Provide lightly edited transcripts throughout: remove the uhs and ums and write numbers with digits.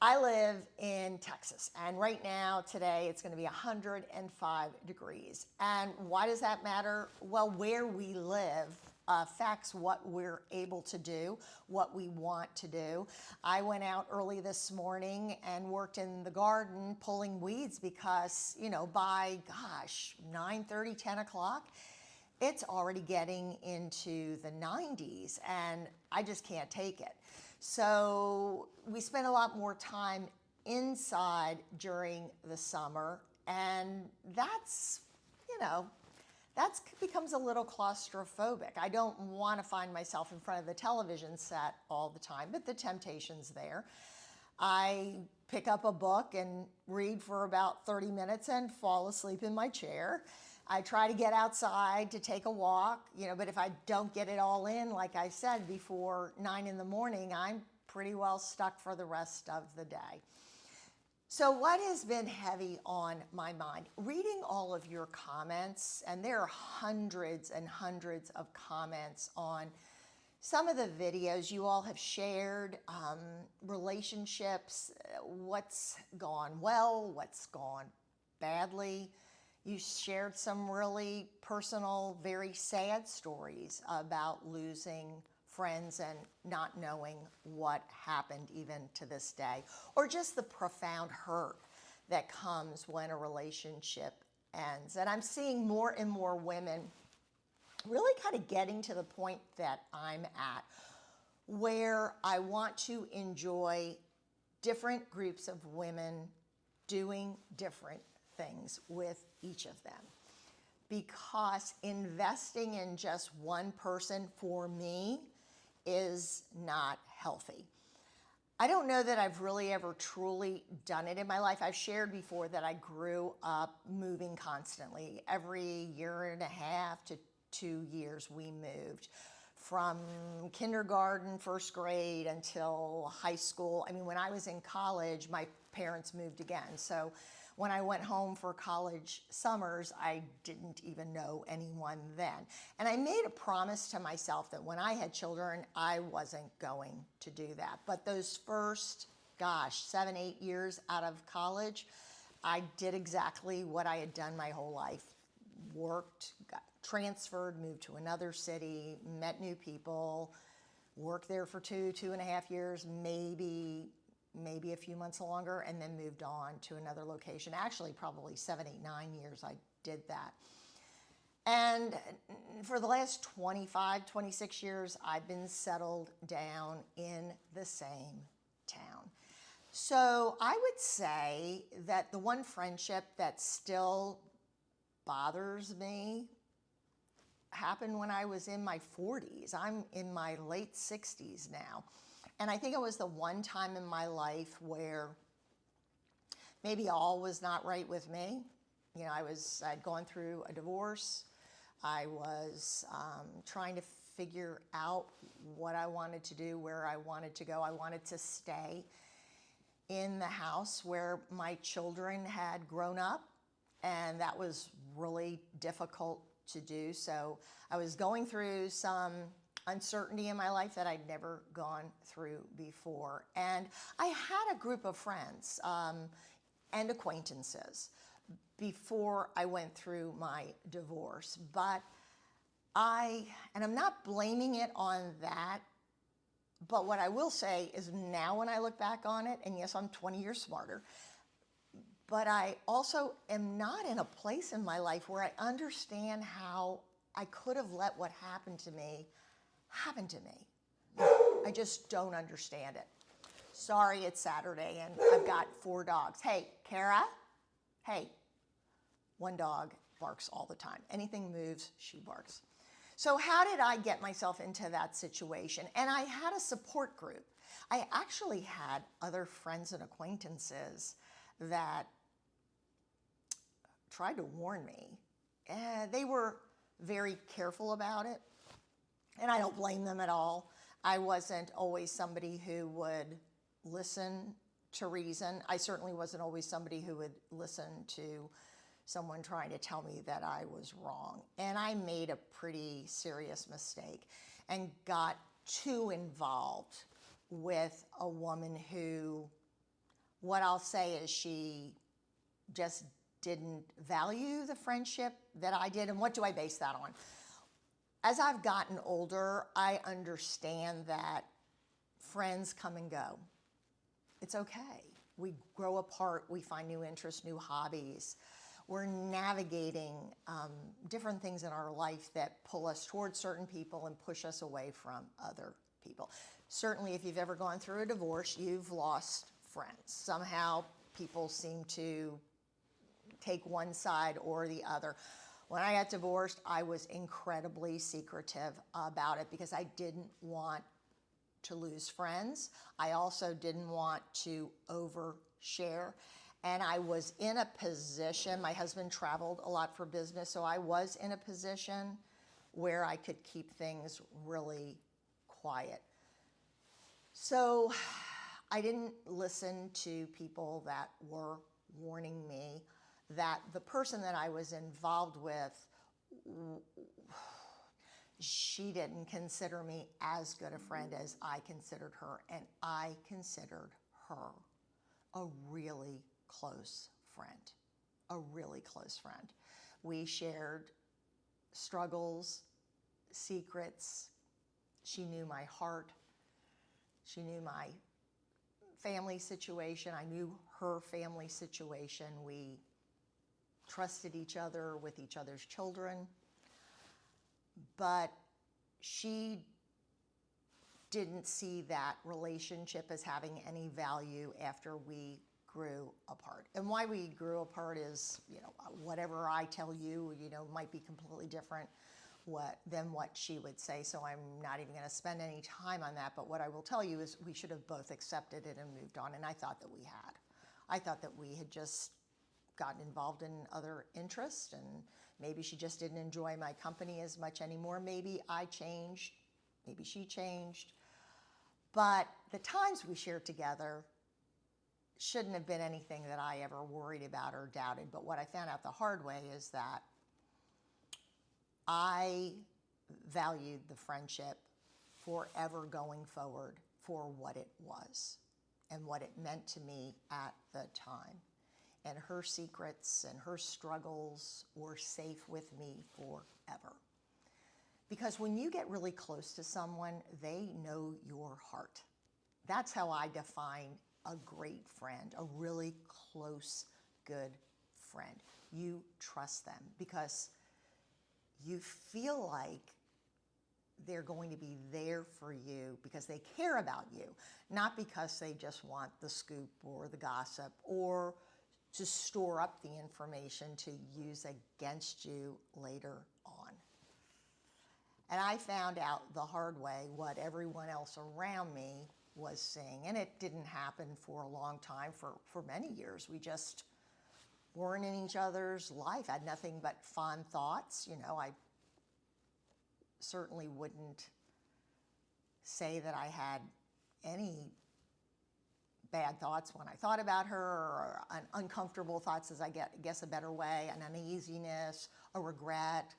I live in Texas, and right now, today, it's going to be 105 degrees. And why does that matter? Well, where we live affects what we're able to do, what we want to do. I went out early this morning and worked in the garden pulling weeds because, by, 9:30, 10 o'clock, it's already getting into the 90s and I just can't take it. So we spend a lot more time inside during the summer, and that's becomes a little claustrophobic. I don't want to find myself in front of the television set all the time, but the temptation's there. I pick up a book and read for about 30 minutes and fall asleep in my chair. I try to get outside to take a walk, but if I don't get it all in, like I said, before 9 in the morning, I'm pretty well stuck for the rest of the day. So what has been heavy on my mind? Reading all of your comments, and there are hundreds and hundreds of comments on some of the videos you all have shared, relationships, what's gone well, what's gone badly. You shared some really personal, very sad stories about losing friends and not knowing what happened even to this day, or just the profound hurt that comes when a relationship ends. And I'm seeing more and more women really kind of getting to the point that I'm at, where I want to enjoy different groups of women doing different things with each of them. Because investing in just one person for me is not healthy. I don't know that I've really ever truly done it in my life. I've shared before that I grew up moving constantly. Every year and a half to 2 years we moved. From kindergarten, first grade, until high school. I mean, when I was in college, my parents moved again. So when I went home for college summers, I didn't even know anyone then. And I made a promise to myself that when I had children, I wasn't going to do that. But those first, 7, 8 years out of college, I did exactly what I had done my whole life. Worked, got transferred, moved to another city, met new people, worked there for 2.5 years, maybe a few months longer, and then moved on to another location. Actually, probably 7, 8, 9 years I did that. And for the last 25, 26 years, I've been settled down in the same town. So I would say that the one friendship that still bothers me happened when I was in my 40s. I'm in my late 60s now. And I think it was the one time in my life where maybe all was not right with me. I'd gone through a divorce. I was trying to figure out what I wanted to do, where I wanted to go. I wanted to stay in the house where my children had grown up, and that was really difficult to do. So I was going through some uncertainty in my life that I'd never gone through before. And I had a group of friends and acquaintances before I went through my divorce. But and I'm not blaming it on that, but what I will say is now when I look back on it, and yes, I'm 20 years smarter, but I also am not in a place in my life where I understand how I could have let what happened to me happen to me. I just don't understand it. Sorry, it's Saturday and I've got 4 dogs. Hey, Kara? Hey. One dog barks all the time. Anything moves, she barks. So how did I get myself into that situation? And I had a support group. I actually had other friends and acquaintances that tried to warn me. They were very careful about it, and I don't blame them at all. I wasn't always somebody who would listen to reason. I certainly wasn't always somebody who would listen to someone trying to tell me that I was wrong. And I made a pretty serious mistake and got too involved with a woman who What I'll say is she just didn't value the friendship that I did. And what do I base that on? As I've gotten older, I understand that friends come and go. It's okay. We grow apart, we find new interests, new hobbies. We're navigating different things in our life that pull us towards certain people and push us away from other people. Certainly, if you've ever gone through a divorce, you've lost friends. Somehow, people seem to take one side or the other. When I got divorced, I was incredibly secretive about it because I didn't want to lose friends. I also didn't want to overshare. And I was in a position, my husband traveled a lot for business, so I was in a position where I could keep things really quiet. So I didn't listen to people that were warning me that the person that I was involved with, she didn't consider me as good a friend as I considered her, and I considered her a really close friend, a really close friend. We shared struggles, secrets. She knew my heart. She knew my family situation. I knew her family situation. We trusted each other with each other's children. But she didn't see that relationship as having any value after we grew apart. And why we grew apart is, whatever I tell you, might be completely different than what she would say. So I'm not even going to spend any time on that. But what I will tell you is we should have both accepted it and moved on. And I thought that we had. I thought that we had just gotten involved in other interests, and maybe she just didn't enjoy my company as much anymore. Maybe I changed. Maybe she changed. But the times we shared together shouldn't have been anything that I ever worried about or doubted. But what I found out the hard way is that I valued the friendship forever going forward for what it was and what it meant to me at the time. And her secrets and her struggles were safe with me forever. Because when you get really close to someone, they know your heart. That's how I define a great friend, a really close, good friend. You trust them because you feel like they're going to be there for you because they care about you, not because they just want the scoop or the gossip or to store up the information to use against you later on. And I found out the hard way what everyone else around me was seeing. And it didn't happen for a long time, for many years. We just weren't in each other's life, had nothing but fond thoughts. I certainly wouldn't say that I had any bad thoughts when I thought about her, or uncomfortable thoughts, as I guess a better way, an uneasiness, a regret.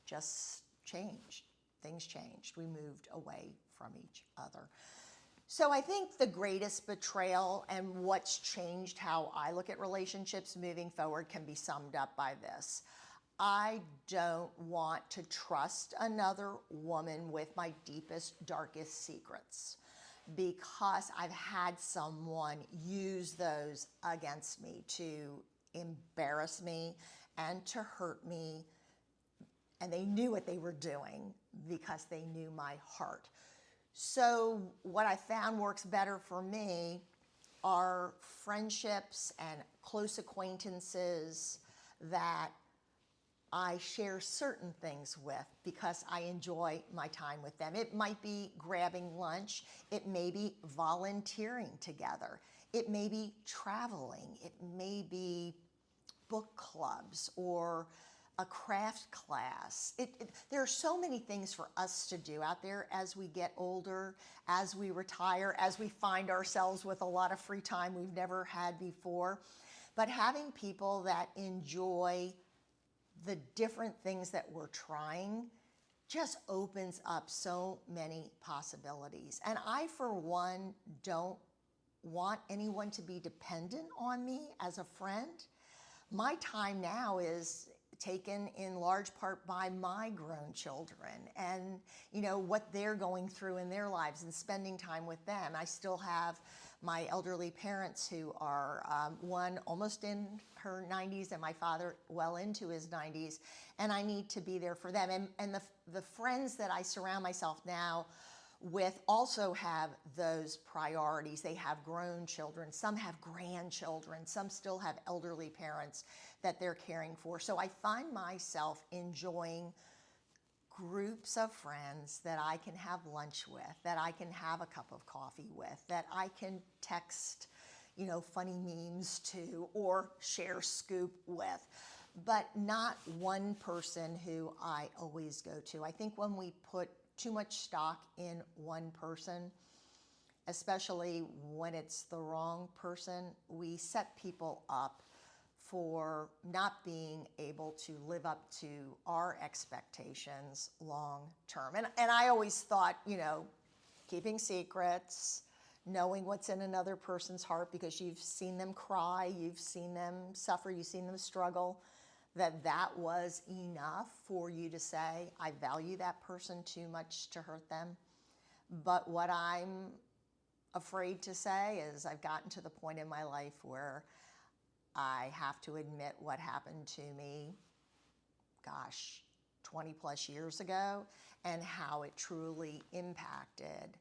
Just changed. Things changed. We moved away from each other. So I think the greatest betrayal and what's changed how I look at relationships moving forward can be summed up by this. I don't want to trust another woman with my deepest, darkest secrets, because I've had someone use those against me to embarrass me and to hurt me. And they knew what they were doing because they knew my heart. So what I found works better for me are friendships and close acquaintances that I share certain things with because I enjoy my time with them. It might be grabbing lunch. It may be volunteering together. It may be traveling. It may be book clubs or a craft class. There are so many things for us to do out there as we get older, as we retire, as we find ourselves with a lot of free time we've never had before. But having people that enjoy the different things that we're trying just opens up so many possibilities. And I, for one, don't want anyone to be dependent on me as a friend. My time now is taken in large part by my grown children and what they're going through in their lives and spending time with them. I still have my elderly parents who are one almost in her 90s and my father well into his 90s, and I need to be there for them. And the friends that I surround myself now with also have those priorities. They have grown children, some have grandchildren, some still have elderly parents that they're caring for. So I find myself enjoying groups of friends that I can have lunch with, that I can have a cup of coffee with, that I can text, funny memes to or share scoop with, but not one person who I always go to. I think when we put too much stock in one person, especially when it's the wrong person, we set people up for not being able to live up to our expectations long term. And I always thought, keeping secrets, knowing what's in another person's heart because you've seen them cry, you've seen them suffer, you've seen them struggle, that was enough for you to say, I value that person too much to hurt them. But what I'm afraid to say is I've gotten to the point in my life where I have to admit what happened to me, 20 plus years ago, and how it truly impacted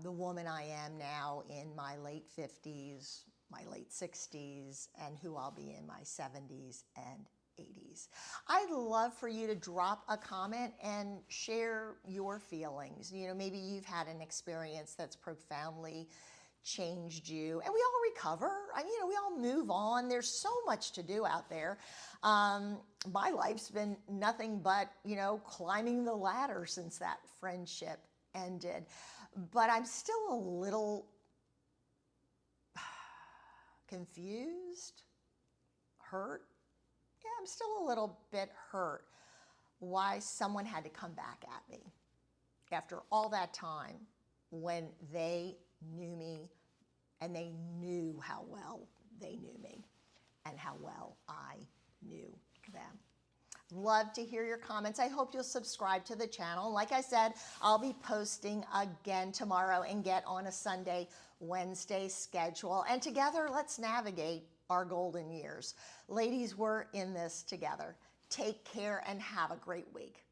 the woman I am now in my late 50s, my late 60s, and who I'll be in my 70s and 80s. I'd love for you to drop a comment and share your feelings. Maybe you've had an experience that's profoundly changed you, and we all recover. We all move on. There's so much to do out there. My life's been nothing but, climbing the ladder since that friendship ended. But I'm still a little confused, hurt. Yeah, I'm still a little bit hurt why someone had to come back at me after all that time when they knew me and they knew how well they knew me and how well I knew them. Love to hear your comments. I hope you'll subscribe to the channel. Like I said, I'll be posting again tomorrow and get on a Sunday, Wednesday schedule. And together, let's navigate our golden years. Ladies, we're in this together. Take care and have a great week.